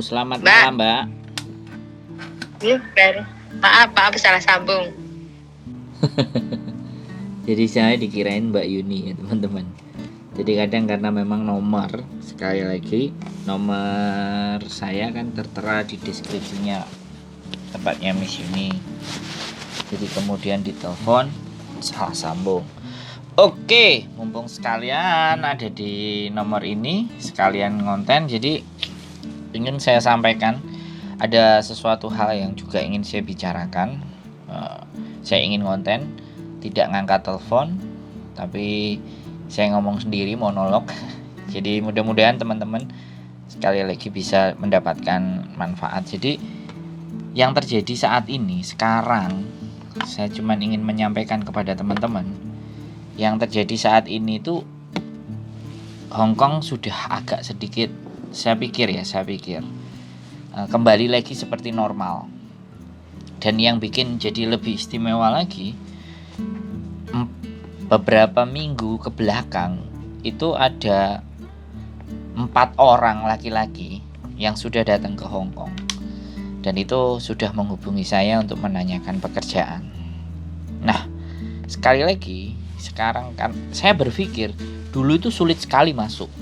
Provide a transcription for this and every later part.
selamat Mbak. malam Mbak. Maaf salah sambung. Jadi saya dikirain Mbak Yuni ya teman-teman. Jadi kadang karena memang nomor, sekali lagi nomor saya kan tertera di deskripsinya tempatnya Miss Yuni. Jadi kemudian ditelepon salah sambung. Oke, mumpung sekalian ada di nomor ini, sekalian ngonten, jadi ingin saya sampaikan ada sesuatu hal yang juga ingin saya bicarakan. Saya ingin konten, tidak ngangkat telepon, tapi saya ngomong sendiri, monolog. Jadi mudah-mudahan teman-teman sekali lagi bisa mendapatkan manfaat. Jadi yang terjadi saat ini, sekarang, saya cuma ingin menyampaikan kepada teman-teman, yang terjadi saat ini tuh Hong Kong sudah agak sedikit, saya pikir kembali lagi seperti normal. Dan yang bikin jadi lebih istimewa lagi, beberapa minggu ke belakang itu ada 4 orang laki-laki yang sudah datang ke Hong Kong, dan itu sudah menghubungi saya untuk menanyakan pekerjaan. Nah, sekali lagi, sekarang kan saya berpikir dulu itu sulit sekali masuk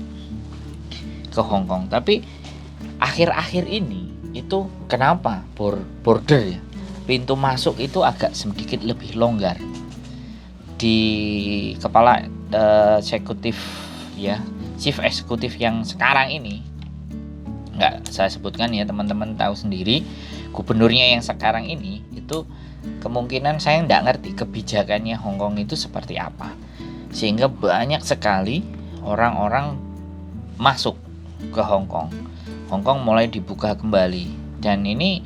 ke Hong Kong, tapi akhir-akhir ini itu kenapa border ya, pintu masuk itu agak sedikit lebih longgar. Di kepala eksekutif ya, chief eksekutif yang sekarang ini, nggak saya sebutkan ya, teman-teman tahu sendiri, gubernurnya yang sekarang ini itu kemungkinan saya nggak ngerti kebijakannya Hong Kong itu seperti apa, sehingga banyak sekali orang-orang masuk ke Hong Kong. Hong Kong mulai dibuka kembali, dan ini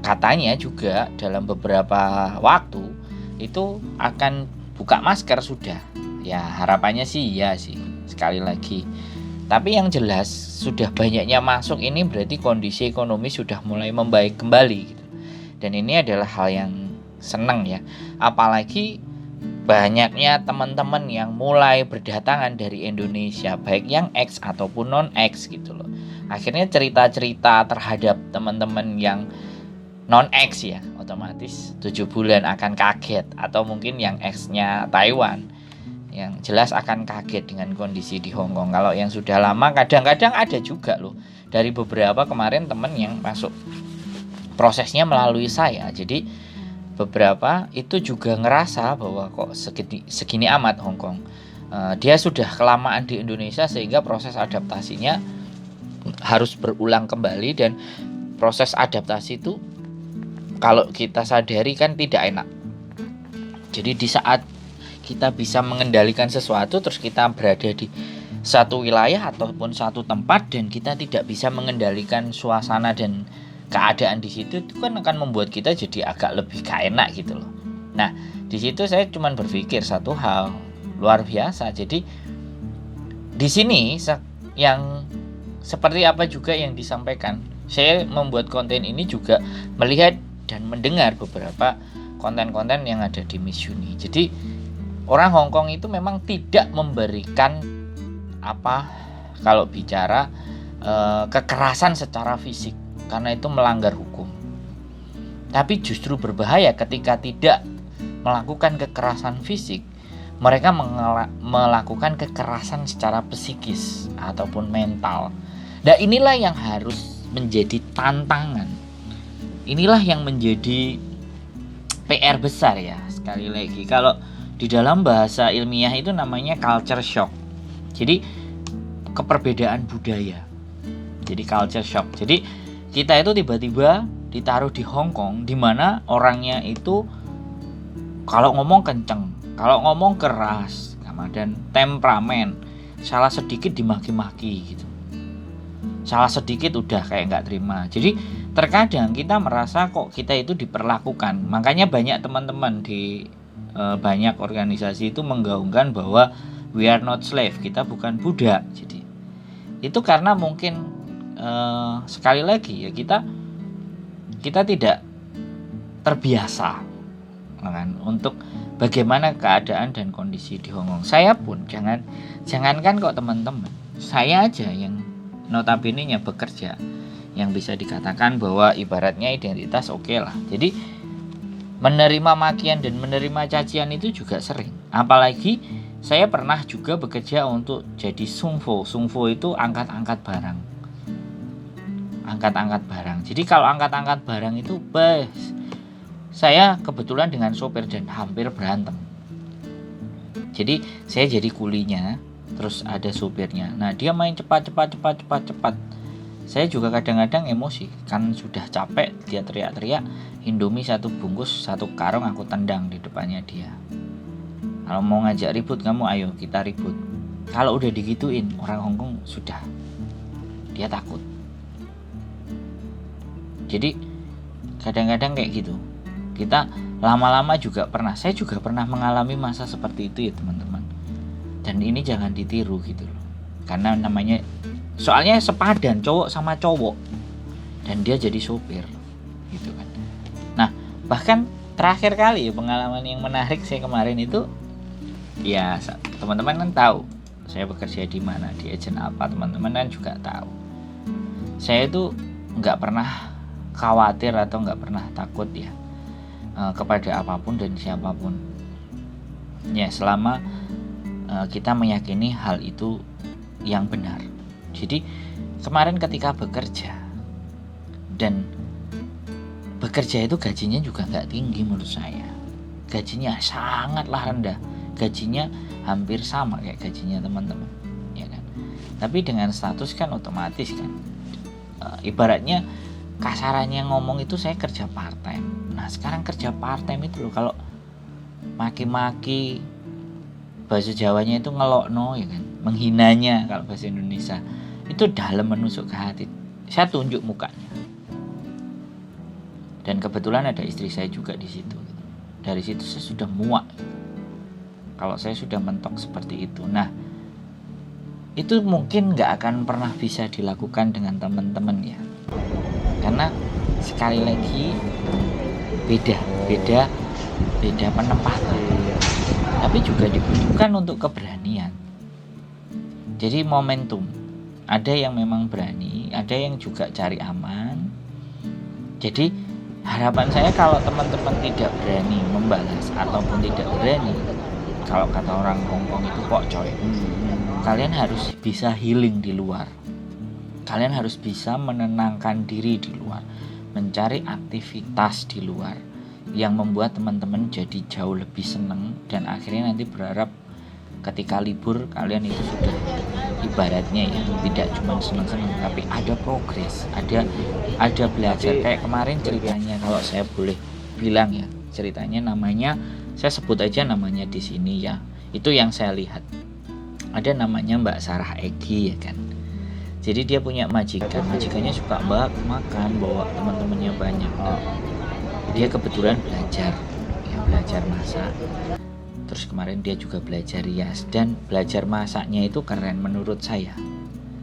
katanya juga dalam beberapa waktu itu akan buka masker sudah. Ya harapannya sih iya sih, sekali lagi. Tapi yang jelas sudah banyaknya masuk ini berarti kondisi ekonomi sudah mulai membaik kembali gitu. Dan ini adalah hal yang senang ya. Apalagi banyaknya teman-teman yang mulai berdatangan dari Indonesia, baik yang X ataupun non-X gitu loh. Akhirnya cerita-cerita terhadap teman-teman yang non-X ya, otomatis 7 bulan akan kaget. Atau mungkin yang X-nya Taiwan, yang jelas akan kaget dengan kondisi di Hong Kong. Kalau yang sudah lama kadang-kadang ada juga loh, dari beberapa kemarin teman yang masuk prosesnya melalui saya. Jadi beberapa itu juga ngerasa bahwa kok segini amat Hong Kong. Dia sudah kelamaan di Indonesia sehingga proses adaptasinya harus berulang kembali, dan proses adaptasi itu kalau kita sadari kan tidak enak. Jadi di saat kita bisa mengendalikan sesuatu, terus kita berada di satu wilayah ataupun satu tempat dan kita tidak bisa mengendalikan suasana dan keadaan di situ, itu kan akan membuat kita jadi agak lebih gak enak gitu loh. Nah, di situ saya cuma berpikir satu hal luar biasa. Jadi di sini yang seperti apa juga yang disampaikan, saya membuat konten ini juga melihat dan mendengar beberapa konten-konten yang ada di Miss Yuni. Jadi orang Hong Kong itu memang tidak memberikan kalau bicara kekerasan secara fisik, karena itu melanggar hukum. Tapi justru berbahaya ketika tidak melakukan kekerasan fisik, mereka melakukan kekerasan secara psikis ataupun mental. Dan inilah yang harus menjadi tantangan. Inilah yang menjadi PR besar ya. Sekali lagi, kalau di dalam bahasa ilmiah itu namanya culture shock. Jadi keperbedaan budaya. Jadi culture shock. Jadi kita itu tiba-tiba ditaruh di Hong Kong, di mana orangnya itu kalau ngomong kenceng, kalau ngomong keras, dan temperamen, salah sedikit dimaki-maki gitu. Salah sedikit udah kayak nggak terima. Jadi terkadang kita merasa kok kita itu diperlakukan. Makanya banyak teman-teman di banyak organisasi itu menggaungkan bahwa we are not slave, kita bukan budak. Jadi itu karena mungkin sekali lagi ya, kita tidak terbiasa kan untuk bagaimana keadaan dan kondisi di Hong Kong. Saya pun jangankan kok teman-teman, saya aja yang notabene-nya bekerja, yang bisa dikatakan bahwa ibaratnya identitas oke lah. Jadi menerima makian dan menerima cacian itu juga sering. Apalagi saya pernah juga bekerja untuk jadi sungfo. Sungfo itu angkat-angkat barang. Angkat-angkat barang. Jadi kalau angkat-angkat barang itu saya kebetulan dengan sopir dan hampir berantem. Jadi saya jadi kulinya, terus ada sopirnya. Nah, dia main cepat. Saya juga kadang-kadang emosi, kan sudah capek, dia teriak-teriak, Indomie 1 bungkus 1 karung aku tendang di depannya dia. Kalau mau ngajak ribut, kamu ayo kita ribut. Kalau udah digituin, orang Hongkong sudah, dia takut. Jadi kadang-kadang kayak gitu. Kita lama-lama juga pernah, saya juga pernah mengalami masa seperti itu ya teman-teman. Dan ini jangan ditiru gitu loh. Karena namanya, soalnya sepadan cowok sama cowok, dan dia jadi sopir gitu kan. Nah, bahkan terakhir kali ya, pengalaman yang menarik saya kemarin itu, ya teman-teman kan tahu saya bekerja di mana, di agen apa, teman-teman kan juga tahu. Saya itu nggak pernah khawatir atau nggak pernah takut ya kepada apapun dan siapapun ya, selama kita meyakini hal itu yang benar. Jadi kemarin ketika bekerja, dan bekerja itu gajinya juga nggak tinggi menurut saya, gajinya sangatlah rendah, gajinya hampir sama kayak gajinya teman-teman ya kan. Tapi dengan status kan otomatis kan, ibaratnya kasarannya ngomong itu saya kerja part time. Nah sekarang kerja part time itu loh, kalau maki-maki, bahasa Jawanya itu ngelokno ya kan, menghinanya kalau bahasa Indonesia, itu dalam menusuk ke hati. Saya tunjuk mukanya. Dan kebetulan ada istri saya juga di situ. Dari situ saya sudah muak kalau saya sudah mentok seperti itu. Nah, itu mungkin nggak akan pernah bisa dilakukan dengan teman-teman ya. Karena sekali lagi beda penempatan. Tapi juga dibutuhkan untuk keberanian. Jadi momentum. Ada yang memang berani, ada yang juga cari aman. Jadi harapan saya kalau teman-teman tidak berani membalas ataupun tidak berani, kalau kata orang Hongkong itu kok coy, kalian harus bisa healing di luar. Kalian harus bisa menenangkan diri di luar, mencari aktivitas di luar yang membuat teman-teman jadi jauh lebih senang, dan akhirnya nanti berharap ketika libur kalian itu sudah ibaratnya ya, tidak cuma senang-senang tapi ada progres, ada belajar. Kayak kemarin ceritanya, kalau saya boleh bilang ya, ceritanya namanya, saya sebut aja namanya di sini ya, itu yang saya lihat. Ada namanya Mbak Sarah Egi ya kan. Jadi dia punya majikannya suka makan, bawa teman-temannya banyak. Dia kebetulan belajar masak. Terus kemarin dia juga belajar rias, dan belajar masaknya itu keren menurut saya.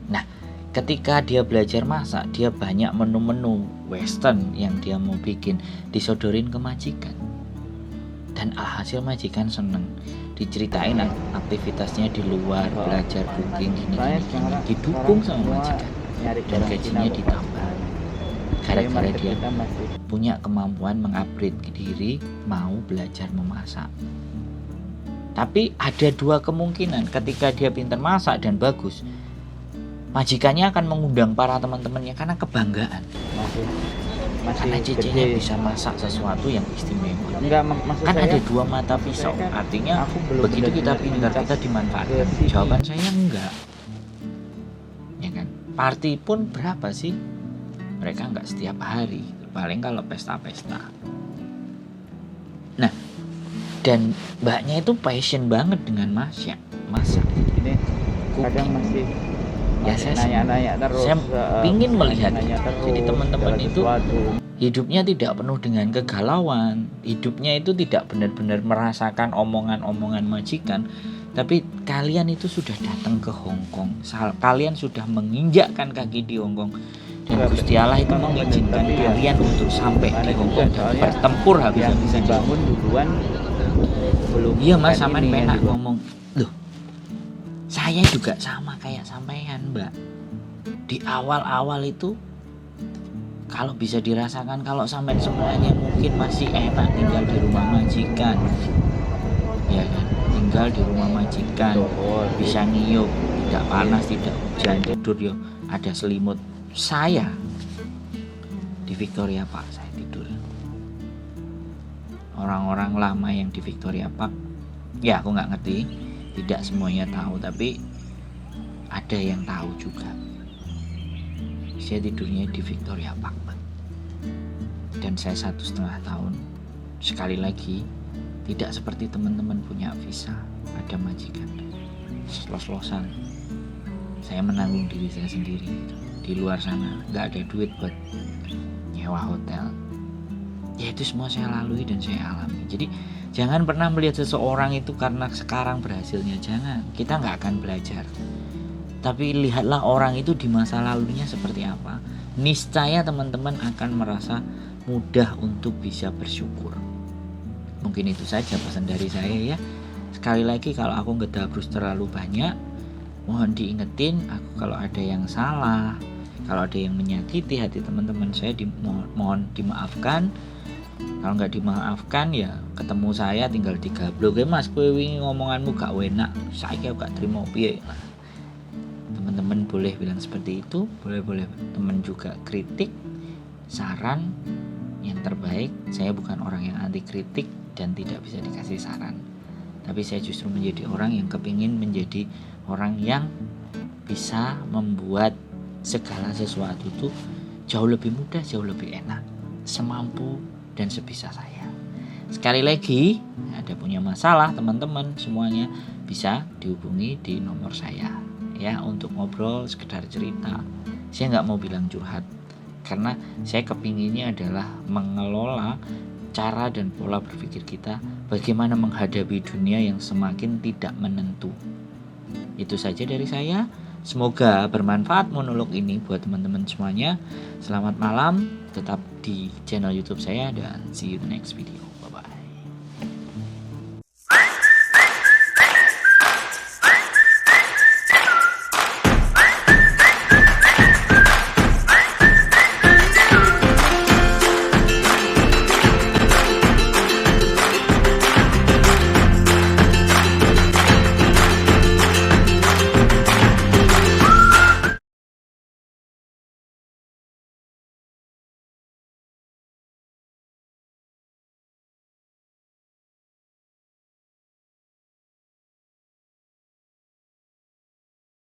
Nah, ketika dia belajar masak, dia banyak menu-menu western yang dia mau bikin disodorin ke majikan. Dan alhasil majikan seneng, diceritain aktivitasnya di luar, belajar cooking gini, didukung sama majikan, dan gajinya ditambah gara-gara dia punya kemampuan mengupgrade diri, mau belajar memasak. Tapi ada dua kemungkinan, ketika dia pintar masak dan bagus, majikannya akan mengundang para teman-temannya karena kebanggaan. Karena cicenya bisa masak sesuatu yang istimewa. Kan ada dua mata pisau, artinya begitu kita pintar, kita dimanfaatkan. Jawaban saya enggak, ya kan. Party pun berapa sih? Mereka enggak setiap hari, paling kalau pesta-pesta. Nah, dan mbaknya itu passion banget dengan masak. Ini kadang masih ya, saya terus, saya pingin melihat jadi teman-teman itu hidupnya tidak penuh dengan kegalauan, hidupnya itu tidak benar-benar merasakan omongan-omongan majikan, tapi kalian itu sudah datang ke Hongkong, kalian sudah menginjakkan kaki di Hongkong, dan Gusti Allah itu mengizinkan kalian untuk sampai di Hongkong dan bertempur habis-habisan bangun duluan. Iya mas, sampean penak ngomong, loh saya juga sama kayak sampean mbak, di awal-awal itu kalau bisa dirasakan, kalau sampai semuanya mungkin masih enak tinggal di rumah majikan, ya kan, tinggal di rumah majikan, bisa ngiyup, tidak panas, tidak hujan, tidur yo ada selimut. Saya di Victoria Park saya tidur. Orang-orang lama yang di Victoria Park, ya aku nggak ngerti, tidak semuanya tahu, tapi ada yang tahu juga. Saya tidurnya di Victoria Park, dan saya 1,5 tahun. Sekali lagi, tidak seperti teman-teman punya visa, ada majikan, los-losan. Saya menanggung diri saya sendiri. Di luar sana nggak ada duit buat nyewa hotel. Ya itu semua saya lalui dan saya alami. Jadi jangan pernah melihat seseorang itu karena sekarang berhasilnya. Jangan, kita nggak akan belajar. Tapi lihatlah orang itu di masa lalunya seperti apa. Niscaya teman-teman akan merasa mudah untuk bisa bersyukur. Mungkin itu saja pesan dari saya ya. Sekali lagi, kalau aku ngedabrus terlalu banyak, mohon diingetin aku kalau ada yang salah, kalau ada yang menyakiti hati teman-teman saya, mohon dimaafkan. Kalau nggak dimaafkan ya ketemu saya tinggal digablok, mas kowe wingi ngomonganmu gak enak, saya gak terima piye. Nah, teman-teman boleh bilang seperti itu, boleh teman juga kritik, saran yang terbaik. Saya bukan orang yang anti kritik dan tidak bisa dikasih saran, tapi saya justru menjadi orang yang kepingin menjadi orang yang bisa membuat segala sesuatu itu jauh lebih mudah, jauh lebih enak, semampu dan sebisa saya. Sekali lagi, ada punya masalah teman-teman semuanya bisa dihubungi di nomor saya ya, untuk ngobrol, sekedar cerita. Saya nggak mau bilang curhat, karena saya kepinginnya adalah mengelola cara dan pola berpikir kita, bagaimana menghadapi dunia yang semakin tidak menentu. Itu saja dari saya. Semoga bermanfaat monolog ini buat teman-teman semuanya. Selamat malam, tetap di channel YouTube saya, dan see you the next video.